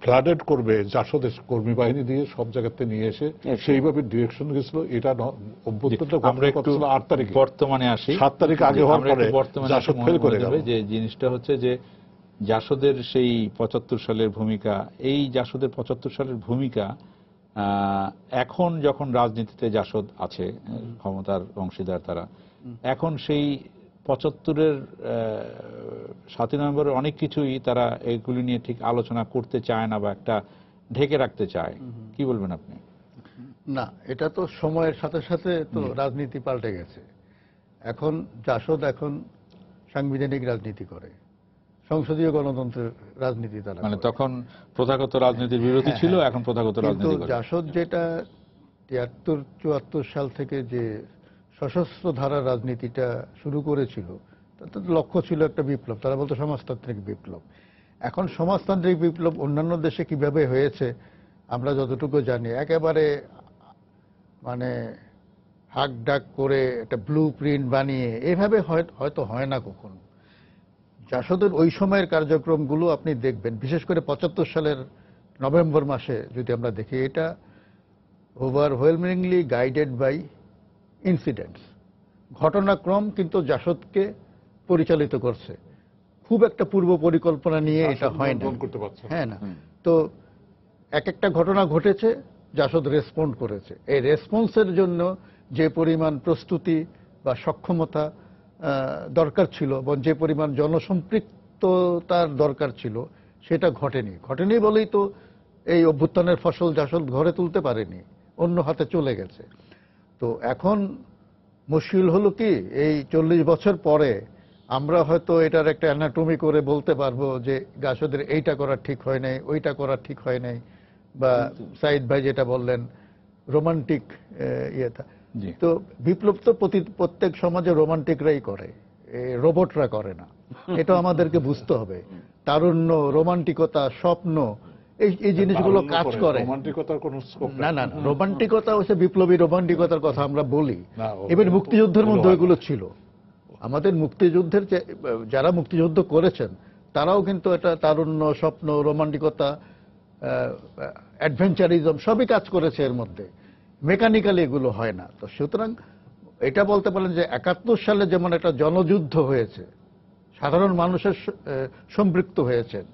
D: ফ্লাডেড করবে জাসদের কর্মী বাহিনী দিয়ে সব জায়গাতে নিয়ে এসে সেইভাবে ডিরেকশন গেছিল। এটা অভ্যুত্থানটা
A: আমরা একটু
D: 8 তারিখে,
A: বর্তমানে আসি।
D: 7 তারিখ আগে হওয়ার পরে
A: বর্তমানে
D: জাসদ ফেল করে গেল।
A: যে জিনিসটা হচ্ছে যে জাসদের সেই 75 সালের ভূমিকা, এই জাসদের 75 সালের ভূমিকা এখন যখন রাজনীতিতে জাসদ আছে, ক্ষমতার অংশীদার তারা, এখন সেই 75-এর 7ই নভেম্বরের অনেক কিছুই তারা এগুলি নিয়ে ঠিক আলোচনা করতে চায় না বা একটা ঢেকে রাখতে চায়। কি বলবেন আপনি?
C: না, এটা তো সময়ের সাথে সাথে তো রাজনীতি পাল্টে গেছে। এখন জাসদ এখন সাংবিধানিক রাজনীতি করে, সংসদীয় গণতন্ত্রের রাজনীতি তারা
A: মানে
C: করে।
A: তখন প্রথাগত রাজনীতির বিরোধী ছিল, এখন প্রথাগত
C: কিন্তু
A: রাজনীতি করে।
C: জাসদ যেটা 73-74 সাল থেকে যে সশস্ত্র ধারার রাজনীতিটা শুরু করেছিল, তাতে লক্ষ্য ছিল একটা বিপ্লব, তারা বলতো সমাজতান্ত্রিক বিপ্লব। এখন সমাজতান্ত্রিক বিপ্লব অন্যান্য দেশে কিভাবে হয়েছে আমরা যতটুকু জানি, একেবারে মানে হাক ডাক করে একটা ব্লু প্রিন্ট বানিয়ে এভাবে হয়তো হয় না কখনো। জাসদের ওই সময়ের কার্যক্রমগুলো আপনি দেখবেন, বিশেষ করে 75 সালের নভেম্বর মাসে যদি আমরা দেখি, এটা ওভারওয়েলমিংলি গাইডেড বাই ইনসিডেন্টস, ঘটনাক্রম কিন্তু জাসদকে পরিচালিত করছে। খুব একটা পূর্ব পরিকল্পনা নিয়ে এটা হয় না। হ্যাঁ, না তো এক একটা ঘটনা ঘটেছে, জাসদ রেসপন্ড করেছে। এই রেসপন্সের জন্য যে পরিমাণ প্রস্তুতি বা সক্ষমতা দরকার ছিল এবং যে পরিমাণ জনসম্পৃক্ততার দরকার ছিল, সেটা ঘটেনি বলেই তো এই অভ্যুত্থানের ফসল জাসদ ঘরে তুলতে পারেনি, অন্য হাতে চলে গেছে। তো এখন মুশকিল হলো কি, এই 40 বছর পরে আমরা হয়তো এটার একটা অ্যানাটমি করে বলতে পারবো যে জাসদের এইটা করা ঠিক হয় নাই, ওইটা করা ঠিক হয় নাই, বা সাইদ ভাই যেটা বললেন রোমান্টিক ইয়েটা। তো বিপ্লব তো প্রত্যেক সমাজে রোমান্টিকরাই করে, রোবটরা করে না। এটা আমাদেরকে বুঝতে হবে। তারুণ্য, রোমান্টিকতা, স্বপ্ন, এই জিনিসগুলো কাজ করে।
D: রোমান্টিকতার কোনো স্কোপ
C: না, রোমান্টিকতা হচ্ছে বিপ্লবী রোমান্টিকতার কথা আমরা বলি। এবার মুক্তিযুদ্ধের মধ্যে ওইগুলো ছিল। আমাদের মুক্তিযুদ্ধের যারা মুক্তিযুদ্ধ করেছেন তারাও কিন্তু এটা তারুণ্য, স্বপ্ন, রোমান্টিকতা, অ্যাডভেঞ্চারিজম সবই কাজ করেছে এর মধ্যে। মেকানিক্যালি এগুলো হয় না। তো সুতরাং এটা বলতে পারেন যে 71 সালে যেমন একটা জনযুদ্ধ হয়েছে, সাধারণ মানুষের সম্পৃক্ত হয়েছেন,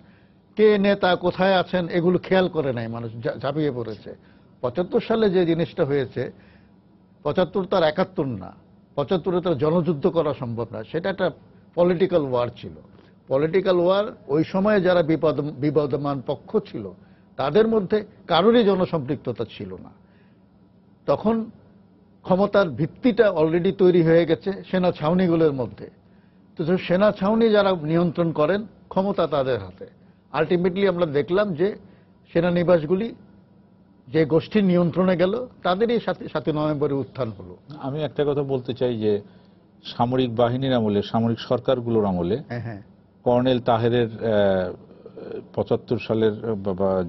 C: কে নেতা কোথায় আছেন এগুলো খেয়াল করে নাই, মানুষ ঝাঁপিয়ে পড়েছে। 75 সালে যে জিনিসটা হয়েছে, 75 তার 71 না, 75-এ তার জনযুদ্ধ করা সম্ভব না, সেটা একটা পলিটিক্যাল ওয়ার ছিল। পলিটিক্যাল ওয়ার, ওই সময়ে যারা বিবদমান পক্ষ ছিল তাদের মধ্যে কারোরই জনসম্পৃক্ততা ছিল না। তখন ক্ষমতার ভিত্তিটা অলরেডি তৈরি হয়ে গেছে সেনা ছাউনিগুলোর মধ্যে। তো সেনা ছাউনি যারা নিয়ন্ত্রণ করেন, ক্ষমতা তাদের হাতে। আলটিমেটলি আমরা দেখলাম যে সেনানিবাসগুলি যে গোষ্ঠীর নিয়ন্ত্রণে গেল, তাদেরই 7ই নভেম্বরে উত্থান হলো। আমি
A: একটা কথা বলতে চাই যে সামরিক বাহিনীর আমলে, সামরিক সরকারগুলোর আমলে কর্নেল তাহেরের 75 সালের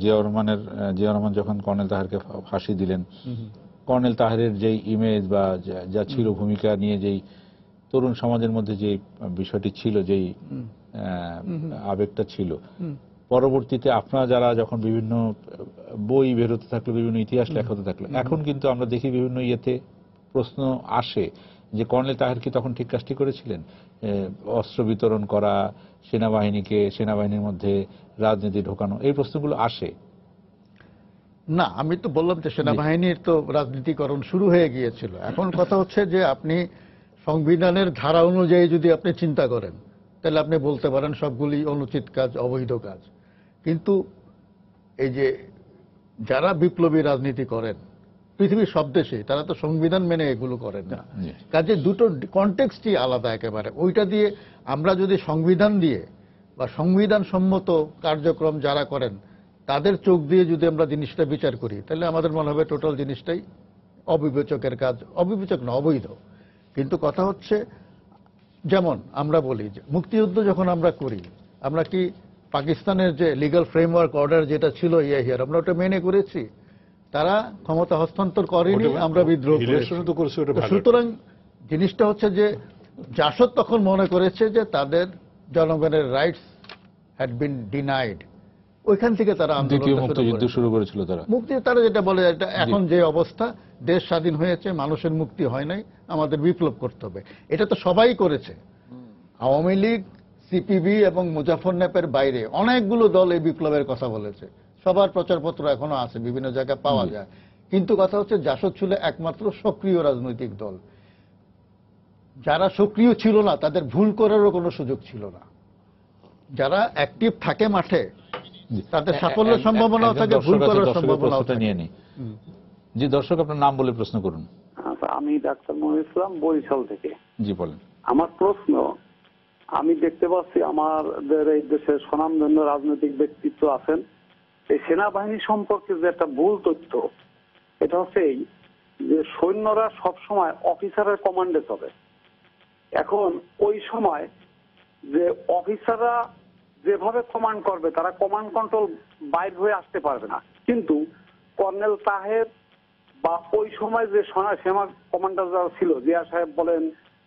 A: জিয়া রহমান যখন কর্নেল তাহেরকে ফাঁসি দিলেন, কর্নেল তাহেরের যেই ইমেজ বা যা ছিল ভূমিকা নিয়ে, যেই তরুণ সমাজের মধ্যে যে বিষয়টি ছিল, যেই আবেগটা ছিল, পরবর্তীতে আপনারা যারা যখন বিভিন্ন বই বেরোতে থাকলো, বিভিন্ন ইতিহাস লেখা হতে থাকলো, এখন কিন্তু আমরা দেখি বিভিন্ন ইয়েতে প্রশ্ন আসে যে কর্নেল তাহের কি তখন ঠিক কাজটি করেছিলেন? অস্ত্র বিতরণ করা, সেনাবাহিনীর মধ্যে রাজনীতি ঢোকানো, এই প্রশ্নগুলো আসে।
C: না, আমি তো বললাম যে সেনাবাহিনীর তো রাজনীতিকরণ শুরু হয়ে গিয়েছিল। এখন কথা হচ্ছে যে আপনি সংবিধানের ধারা অনুযায়ী যদি আপনি চিন্তা করেন, তাহলে আপনি বলতে পারেন সবগুলি অনুচিত কাজ, অবৈধ কাজ। কিন্তু এই যে যারা বিপ্লবী রাজনীতি করেন পৃথিবীর সব দেশে, তারা তো সংবিধান মেনে এগুলো করেন না। কাজে দুটো কনটেক্সটই আলাদা একেবারে। ওইটা দিয়ে আমরা যদি সংবিধান দিয়ে বা সংবিধান সম্মত কার্যক্রম যারা করেন তাদের চোখ দিয়ে যদি আমরা জিনিসটা বিচার করি, তাহলে আমাদের মনে হবে টোটাল জিনিসটাই অবিবেচকের কাজ, অবিবেচক না, অবৈধ। কিন্তু কথা হচ্ছে, যেমন আমরা বলি যে মুক্তিযুদ্ধ যখন আমরা করি, আমরা কি পাকিস্তানের যে লিগ্যাল ফ্রেমওয়ার্ক অর্ডার যেটা ছিল ইয়াহিয়ার, আমরা ওটা মেনে করেছি? তারা ক্ষমতা হস্তান্তর করেনি, আমরা বিদ্রোহ করেছি। সুতরাং জিনিসটা হচ্ছে যে জাসদ তখন মনে করেছে যে তাদের জনগণের রাইটস হ্যাড বিন ডিনাইড, ওইখান থেকে তারা
A: দ্বিতীয় মুক্তিযুদ্ধ শুরু করেছিল।
C: তারা যেটা বলে, এটা এখন যে অবস্থা, দেশ স্বাধীন হয়েছে, মানুষের মুক্তি হয় নাই, আমাদের বিপ্লব করতে হবে। এটা তো সবাই করেছে। আওয়ামী লীগ, সিপিবি এবং মুজাফফরনগরের বাইরে অনেকগুলো দল এই বিপ্লবের কথা বলেছে, সবার প্রচারপত্র এখনো আছে, বিভিন্ন জায়গায় পাওয়া যায়। কিন্তু কথা হচ্ছে জাসদ ছিল একমাত্র সক্রিয় রাজনৈতিক দল। যারা সক্রিয় ছিল না তাদের ভুল করারও কোনো সুযোগ ছিল না। যারা অ্যাক্টিভ থাকে মাঠে তাদের সাফল্যের সম্ভাবনাও থাকে, ভুল করার সম্ভাবনাও থাকে।
A: নিয়ে নিই। জি দর্শক, আপনার নাম বলে প্রশ্ন করুন।
E: আমি ডাক্তার মনিরুল ইসলাম, বরিশাল থেকে।
A: জি বলেন।
E: আমার প্রশ্ন, আমি দেখতে পাচ্ছি আমাদের এই দেশের স্বনামধন্য রাজনৈতিক ব্যক্তিত্ব আছেন, এই সেনাবাহিনী সম্পর্কে যে একটা ভুল তথ্য, এটা হচ্ছে এই যে সৈন্যরা সবসময় অফিসারের কমান্ডে চলে। এখন ওই সময় যে অফিসাররা যেভাবে কমান্ড করবে, তারা কমান্ড কন্ট্রোল বাইর হয়ে আসতে পারবে না। কিন্তু কর্নেল তাহের বা ওই সময় যে সেনা কমান্ডার যারা ছিল, জিয়া সাহেব বলেন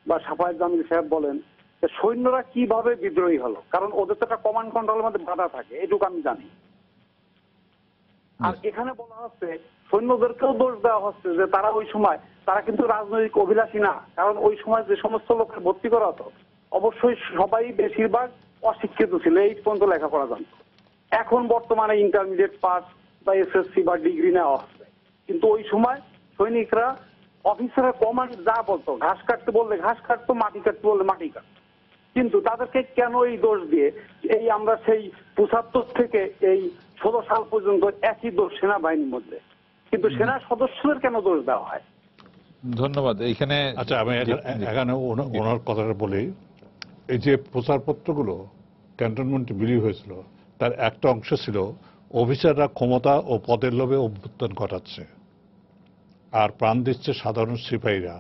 E: বা সাফায়েত জামিল সাহেব বলেন, সৈন্যরা কিভাবে বিদ্রোহী হলো? কারণ ওদের তো একটা কমান্ড কন্ট্রোলের মধ্যে বাধা থাকে, এটুকু আমি জানি। আর এখানে বলা হচ্ছে সৈন্যদেরকেও দোষ দেওয়া হচ্ছে যে তারা ওই সময়, তারা কিন্তু রাজনৈতিক অভিলাষী না। কারণ ওই সময় যে সমস্ত লোকের ভর্তি করা হতো, অবশ্যই সবাই বেশিরভাগ অশিক্ষিত ছিল, এই পর্যন্ত লেখাপড়া জানত। এখন বর্তমানে ইন্টারমিডিয়েট পাস বা এসএসসি বা ডিগ্রি নেওয়া হচ্ছে। কিন্তু ওই সময় সৈনিকরা অফিসারের কমান্ড যা বলতো, ঘাস কাটতে বললে ঘাস কাটতো, মাটি কাটতে বললে মাটি কাটতো। কিন্তু তাদেরকে কেন এই দোষ দিয়ে, এই আমরা সেই ৭৫ থেকে এই ১৬ সাল পর্যন্ত একই দোষ সেনাবাহিনীর মধ্যে, কিন্তু সেনা সদস্যদের কেন দোষ দেওয়া হয়?
A: ধন্যবাদ। এইখানে
D: আচ্ছা, আমি এখানে ওনার কথাটা বলি। এই যে প্রচারপত্রগুলো ক্যান্টনমেন্টে বিলি হয়েছিল, তার একটা অংশ ছিল অফিসাররা ক্ষমতা ও পদের লোভে অভ্যুত্থান ঘটাচ্ছে, আর প্রাণ দিচ্ছে সাধারণ সিপাহীরা,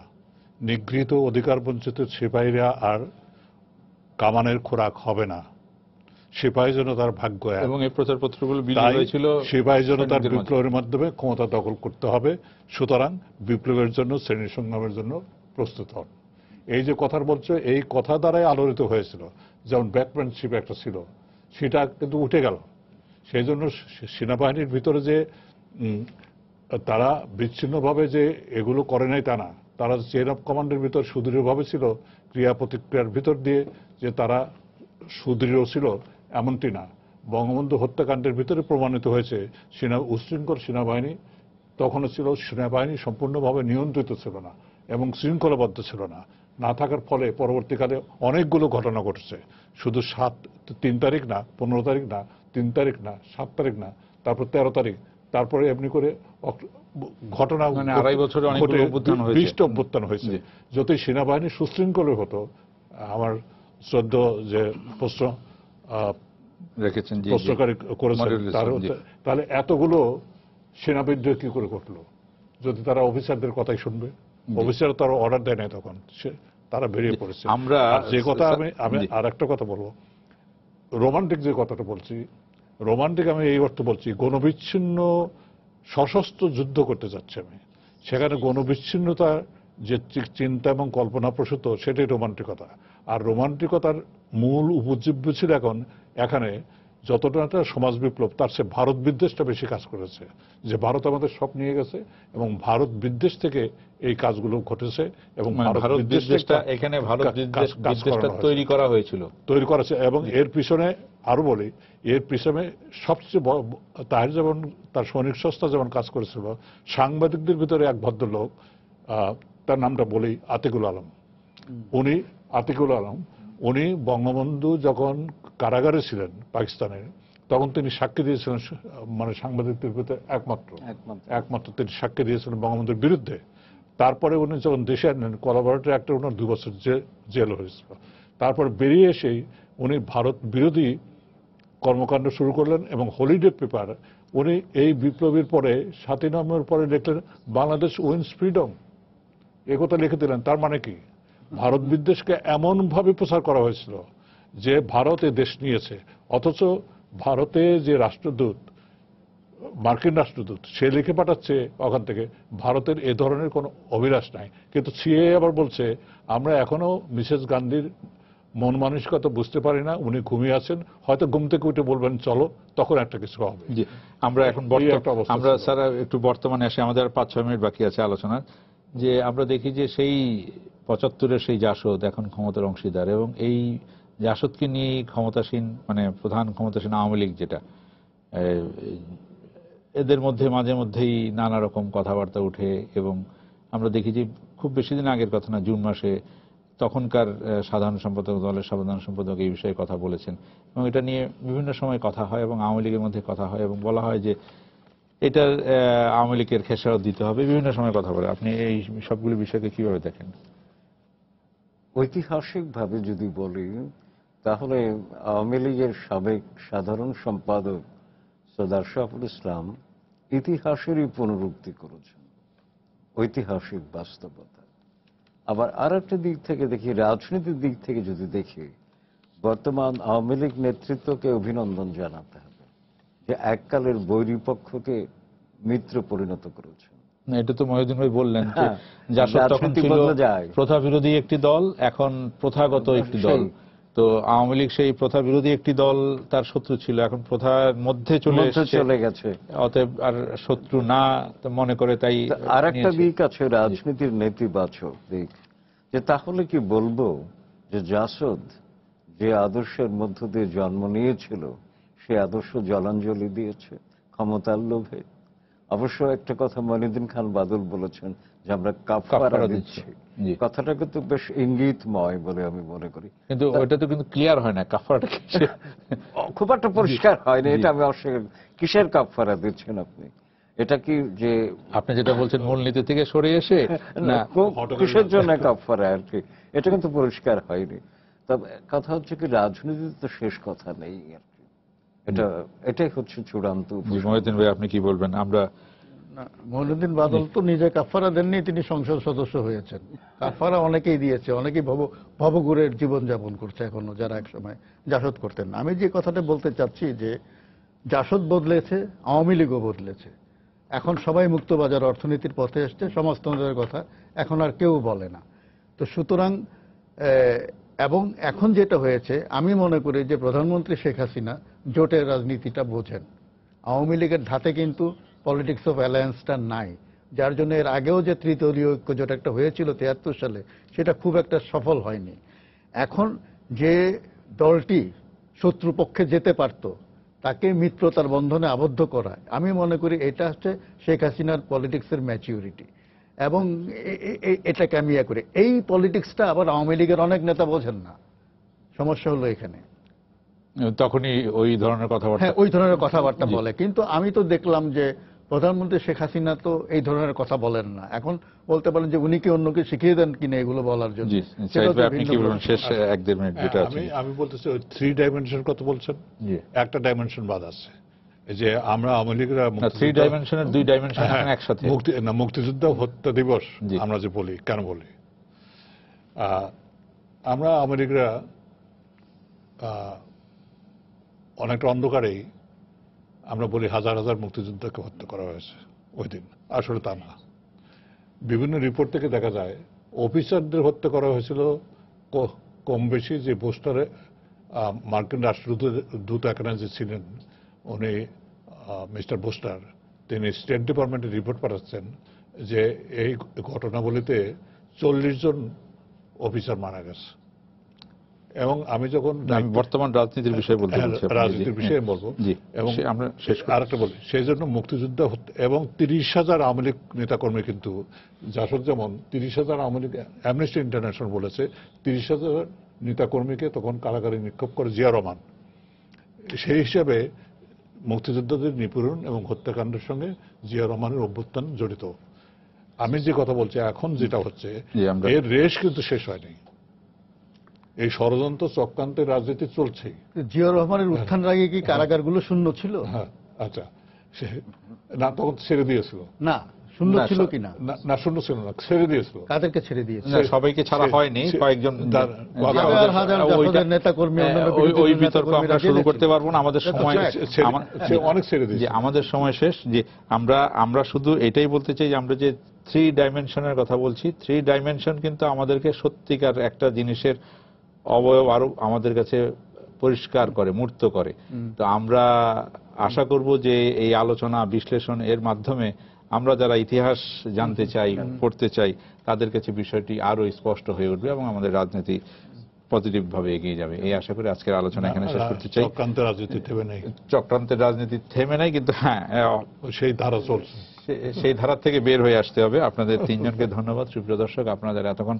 D: নিগৃহীত অধিকার বঞ্চিত সিপাহীরা আর কামানের খোরাক হবে না, সিপাহী জনতার ভাগ্য এক।
A: এবং এই প্রচারপত্রগুলো বিলি হয়েছিল
D: সিপাহী জনতার বিপ্লবের মাধ্যমে ক্ষমতা দখল করতে হবে, সুতরাং বিপ্লবের জন্য, শ্রেণী সংগ্রামের জন্য প্রস্তুত হন। এই যে কথা বলছে, এই কথা দ্বারাই আলোড়িত হয়েছিল। যেমন ব্যাকম্যানশিপ একটা ছিল, সেটা কিন্তু উঠে গেল। সেই জন্য সেনাবাহিনীর ভিতরে যে তারা বিচ্ছিন্নভাবে যে এগুলো করে নাই তা না, তারা চেইন অফ কমান্ডের ভিতর সুদৃঢ়ভাবে ছিল, ক্রিয়া প্রতিক্রিয়ার ভিতর দিয়ে যে তারা সুদৃঢ় ছিল এমনটি না। বঙ্গবন্ধু হত্যাকাণ্ডের ভিতরে প্রমাণিত হয়েছে উচ্ছৃঙ্খল সেনাবাহিনী তখনও ছিল, সেনাবাহিনী সম্পূর্ণভাবে নিয়ন্ত্রিত ছিল না এবং শৃঙ্খলাবদ্ধ ছিল না। না থাকার ফলে পরবর্তীকালে অনেকগুলো ঘটনা ঘটেছে। শুধু ৩ তারিখ না, ১৫ তারিখ না, ৩ তারিখ না, ৭ তারিখ না, তারপর ১৩ তারিখ, তারপরে এমনি করে ঘটনা,
A: ২.৫ বছরে অনেকগুলো অভ্যুত্থান হয়েছে।
D: ২০টা অভ্যুত্থান হয়েছে। যদি সেনাবাহিনী সুশৃঙ্খল হতো, আমার শ্রদ্ধ যে প্রশ্ন
A: রেখেছেন,
D: প্রশ্নকারী করেছেন, তাহলে এতগুলো সেনা বিদ্রোহ কি করে ঘটলো? যদি তারা অফিসারদের কথাই শুনবে। অফিসার তারা অর্ডার দেয় নাই, তখন তারা বেরিয়ে পড়েছে।
A: আমরা
D: যে কথা আমি আর একটা কথা বলবো, রোমান্টিক যে কথাটা বলছি, রোমান্টিক আমি এই অর্থ বলছি, গণবিচ্ছিন্ন সশস্ত্র যুদ্ধ করতে যাচ্ছে আমি, সেখানে গণবিচ্ছিন্নতা যে চিন্তা এবং কল্পনা প্রসূত, সেটাই রোমান্টিকতা। আর রোমান্টিকতার মূল উপজীব্য ছিল এখানে যতটা সমাজ বিপ্লব, তার সে ভারত বিদ্বেষটা বেশি কাজ করেছে, যে ভারত আমাদের সব নিয়ে গেছে এবং ভারত বিদ্বেষ থেকে এই কাজগুলো ঘটেছে এবং
A: ভারত বিদ্বেষটা এখানে ভারত বিদ্বেষটা তৈরি করা হয়েছিল,
D: তৈরি করেছে। এবং এর পিছনে আরো বলি, এর পিছনে সবচেয়ে তাহের যেমন তার সৈনিক সংস্থা যেমন কাজ করেছিল, সাংবাদিকদের ভিতরে এক ভদ্রলোক, তার নামটা বলি, আতিকুল আলম। উনি বঙ্গবন্ধু যখন কারাগারে ছিলেন পাকিস্তানের, তখন তিনি সাক্ষী দিয়েছিলেন, মানে সাংবাদিকদের ভিতরে একমাত্র তিনি সাক্ষী দিয়েছিলেন বঙ্গবন্ধুর বিরুদ্ধে। তারপরে উনি যখন দেশে আনলেন, কোলাবরেটর অ্যাক্টে ওনার 2 বছর জেল হয়েছিল। তারপর বেরিয়ে এসেই উনি ভারত বিরোধী কর্মকাণ্ড শুরু করলেন এবং হলিডে পেপার উনি এই বিপ্লবীর পরে 7ই নভেম্বর পরে লিখলেন বাংলাদেশ উইন্স ফ্রিডম, এ কথা লিখে দিলেন। তার মানে কি, ভারত বিদ্বেষকে এমন ভাবে প্রচার করা হয়েছিল যে ভারত এ দেশ নিয়েছে, অথচ ভারতে যে রাষ্ট্রদূত, মার্কিন রাষ্ট্রদূত, সে লিখে পাঠাচ্ছে ওখান থেকে ভারতের এ ধরনের কোনো অভিলাষ নাই। কিন্তু সিএএ আবার বলছে আমরা এখনো মিসেস গান্ধীর মন মানসিকতা বুঝতে পারি না, উনি ঘুমিয়ে আছেন, হয়তো ঘুম থেকে উঠে বলবেন চলো, তখন একটা কিছু হবে।
A: জি, আমরা এখন আমরা স্যার একটু বর্তমানে আসি, আমাদের 5-6 মিনিট বাকি আছে আলোচনার। যে আমরা দেখি যে সেই 75-এর সেই জাসদ এখন ক্ষমতার অংশীদার, এবং এই জাসদকে নিয়ে ক্ষমতাসীন মানে প্রধান ক্ষমতাসীন আওয়ামী লীগ যেটা, এদের মধ্যে মাঝে মধ্যেই নানা রকম কথাবার্তা উঠে, এবং আমরা দেখি যে খুব বেশি দিন আগের কথা না, জুন মাসে তখনকার সাধারণ সম্পাদক, দলের সাধারণ সম্পাদক এই বিষয়ে কথা বলেছেন, এবং এটা নিয়ে বিভিন্ন সময় কথা হয় এবং আওয়ামী লীগের মধ্যে কথা হয়, এবং বলা হয় যে এটার আওয়ামী লীগের খেসারত দিতে হবে, বিভিন্ন সময় কথা বলে। আপনি এই সবগুলো বিষয়কে কিভাবে দেখেন?
B: ঐতিহাসিকভাবে যদি বলি তাহলে আওয়ামী লীগের সাবেক সাধারণ সম্পাদক সরদার শফিউল ইসলাম ইতিহাসেরই পুনরুক্তি করেছেন, ঐতিহাসিক বাস্তবতা। আবার আর একটা দিক থেকে দেখি, রাজনীতির দিক থেকে যদি দেখি, বর্তমান আওয়ামী লীগ নেতৃত্বকে অভিনন্দন জানাতে হবে যে এককালের বৈরী পক্ষকে মিত্র পরিণত করেছেন।
A: না, এটা তো মহিউদ্দিন ভাই বললেন যে
B: হ্যাঁ,
A: জাসদ তখন
B: রাজনীতি
A: ছিল
B: বদলে যায়।
A: প্রথা বিরোধী একটি দল, এখন প্রথাগত একটি দল। তো আওয়ামী লীগ সেই প্রথা বিরোধী একটি দল, তার শত্রু ছিল, এখন প্রথার মধ্যে চলে
B: গেছে।
A: অতএব আর শত্রু না মনে করে, তাই
B: আর একটা দিক আছে রাজনীতির নেতিবাচক দিক, যে তাহলে কি বলবো যে জাসদ যে আদর্শের মধ্য দিয়ে জন্ম নিয়েছিল সে আদর্শ জলাঞ্জলি দিয়েছে ক্ষমতার লোভে। অবশ্য একটা কথা মনিউদ্দিন খান বাদল বলেছেন যে আমরা কাফারা দিচ্ছি, কথাটা কিন্তু বেশ ইঙ্গিতময় বলে আমি মনে করি,
A: কিন্তু ওইটা তো কিন্তু ক্লিয়ার হয় না কাফারাটা
B: খুব একটা পরিষ্কার হয়নি। এটা আমি অস্বীকার, কিসের কাফারা দিচ্ছেন আপনি? এটা কি যে
A: আপনি যেটা বলছেন মূলনীতি থেকে সরে এসে না
B: কিসের জন্য কাফারা আর কি, এটা কিন্তু পরিষ্কার হয়নি। তবে কথা হচ্ছে কি, রাজনীতিতে তো শেষ কথা নেই আর কি, এটাই হচ্ছে চূড়ান্ত।
A: মহিউদ্দিন ভাই আপনি কি বলবেন? আমরা
C: মইনুদ্দিন বাদল তো নিজে কাফারা দেননি, তিনি সংসদ সদস্য হয়েছেন। কাফারা অনেকেই দিয়েছে, অনেকেই ভবঘুরের জীবনযাপন করছে এখনো, যারা একসময় জাসদ করতেন। আমি যে কথাটা বলতে চাচ্ছি যে জাসদ বদলেছে, আওয়ামী লীগও বদলেছে, এখন সবাই মুক্তবাজার অর্থনীতির পথে এসছে, সমাজতন্ত্রের কথা এখন আর কেউ বলে না। তো সুতরাং এবং এখন যেটা হয়েছে, আমি মনে করি যে প্রধানমন্ত্রী শেখ হাসিনা জোটের রাজনীতিটা বোঝেন। আওয়ামী লীগের ধাতে কিন্তু পলিটিক্স অফ অ্যালায়েন্সটা নাই, যার জন্য এর আগেও যে তৃতীয় ঐক্য জোট একটা হয়েছিল 73 সালে, সেটা খুব একটা সফল হয়নি। এখন যে দলটি শত্রুপক্ষে যেতে পারত তাকে মিত্রতার বন্ধনে আবদ্ধ করা, আমি মনে করি এটা হচ্ছে শেখ হাসিনার পলিটিক্সের ম্যাচিউরিটি, এবং এটাকে আমি করি। এই পলিটিক্সটা আবার আওয়ামী লীগের অনেক নেতা বোঝেন না, সমস্যা হলো এখানে।
A: তখনই ওই ধরনের কথাবার্তা,
C: হ্যাঁ, ওই ধরনের কথাবার্তা বলে। কিন্তু আমি তো দেখলাম যে প্রধানমন্ত্রী শেখ হাসিনা তো এই ধরনের কথা বলেন না। এখন বলতে পারেন যে উনি কি অন্যকে শিখিয়ে দেন কিনা এগুলো বলার জন্য।
A: আপনি কি বলবেন শেষ 1-1.5 মিনিট যেটা আছে?
D: আমি বলতেছি ওই 3 ডাইমেনশন কথা বলছেন, একটা ডাইমেনশন বাদ আছে, যে আমরা আওয়ামী লীগরা
A: 3 ডাইমেনশনের 2 ডাইমেনশন একসাথে।
D: মুক্তিযুদ্ধ হত্যা দিবস আমরা যে বলি, কেন বলি, আমরা আওয়ামী লীগরা অনেকটা অন্ধকারেই আমরা বলি হাজার হাজার মুক্তিযোদ্ধাকে হত্যা করা হয়েছে ওই দিন, আসলে তা না। বিভিন্ন রিপোর্ট থেকে দেখা যায় অফিসারদের হত্যা করা হয়েছিল কম বেশি। যে পোস্টারে মার্কিন রাষ্ট্রদূত এখানে যে ছিলেন উনি মিস্টার বোস্টার, তিনি স্টেট ডিপার্টমেন্টে রিপোর্ট পাঠাচ্ছেন যে এই ঘটনাবলিতে 40 জন অফিসার মারা গেছে। এবং আমি যখন
A: বর্তমান রাজনীতির বিষয়ে বলতে বলছি,
D: রাজনীতির বিষয়ে বলবো, এবং আরেকটা বলি, সেই জন্য মুক্তিযোদ্ধা এবং 30,000 আওয়ামী লীগ নেতাকর্মী কিন্তু জাসদ যেমন 30,000 আওয়ামী লীগ, অ্যামনেস্টি ইন্টারন্যাশনাল বলেছে 30,000 নেতাকর্মীকে তখন কারাগারে নিক্ষেপ করে জিয়া রহমান। সেই হিসাবে মুক্তিযোদ্ধাদের নিপীড়ন এবং হত্যাকাণ্ডের সঙ্গে জিয়া রহমানের অভ্যুত্থান জড়িত। আমি যে কথা বলছি এখন যেটা হচ্ছে, এর রেশ কিন্তু শেষ হয়নি, এই ষড়যন্ত্র চক্রান্তের রাজনীতি চলছেই।
C: জিয়া রহমানের উত্থানের আগে কি কারাগারগুলো শূন্য ছিল?
D: হ্যাঁ, আচ্ছা, না তখন ছেড়ে দিয়েছিল,
C: না শূন্য
A: না,
C: ছিল কিনা,
D: না শূন্য ছিল না, ছেড়ে দিয়েছিল।
C: কাদেরকে ছেড়ে দিয়েছে?
A: না, সবাইকে ছাড়া হয়নি, কয়েকজন
C: হাজার হাজার জাসদের নেতাকর্মী, অন্যান্য
A: ওই
C: বিরোধী
A: বিতর্ক আমরা
C: নেতাকর্মীরা
A: শুরু
C: জেলে
A: করতে
C: ছিল।
A: পারবো না, আমাদের
C: এটা তো
A: সময়
C: fact।
D: অনেক ছেড়ে দিয়েছে।
A: যে আমাদের সময় শেষ। যে আমরা শুধু এটাই বলতে চাই যে আমরা যে 3 ডাইমেনশনের কথা বলছি, 3 ডাইমেনশন কিন্তু আমাদেরকে সত্যিকার একটা জিনিসের অবয়ব আরো আমাদের কাছে পরিষ্কার করে, মূর্ত করে। তো আমরা আশা করব যে এই আলোচনা বিশ্লেষণ এর মাধ্যমে আমরা যারা ইতিহাস জানতে চাই, পড়তে চাই, তাদের কাছে বিষয়টি আরো স্পষ্ট হয়ে উঠবে এবং আমাদের রাজনীতি পজিটিভ ভাবে এগিয়ে যাবে। এই আশা করে আজকের আলোচনা এখানে শেষ করতে চাই।
D: চক্রান্তের রাজনীতি থেমে নেই,
A: চক্রান্তের রাজনীতি থেমে নাই, কিন্তু হ্যাঁ
D: সেই ধারা চলছে।
A: সেই ধারা থেকে বের হয়ে আসতে হবে। আপনাদের 3 জনকে ধন্যবাদ। সুপ্রিয় দর্শক, আপনারা যারা এতক্ষণ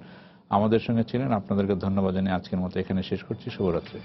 A: আমাদের সঙ্গে ছিলেন, আপনাদেরকে ধন্যবাদ জানিয়ে আজকের মতো এখানে শেষ করছি। শুভরাত্রি।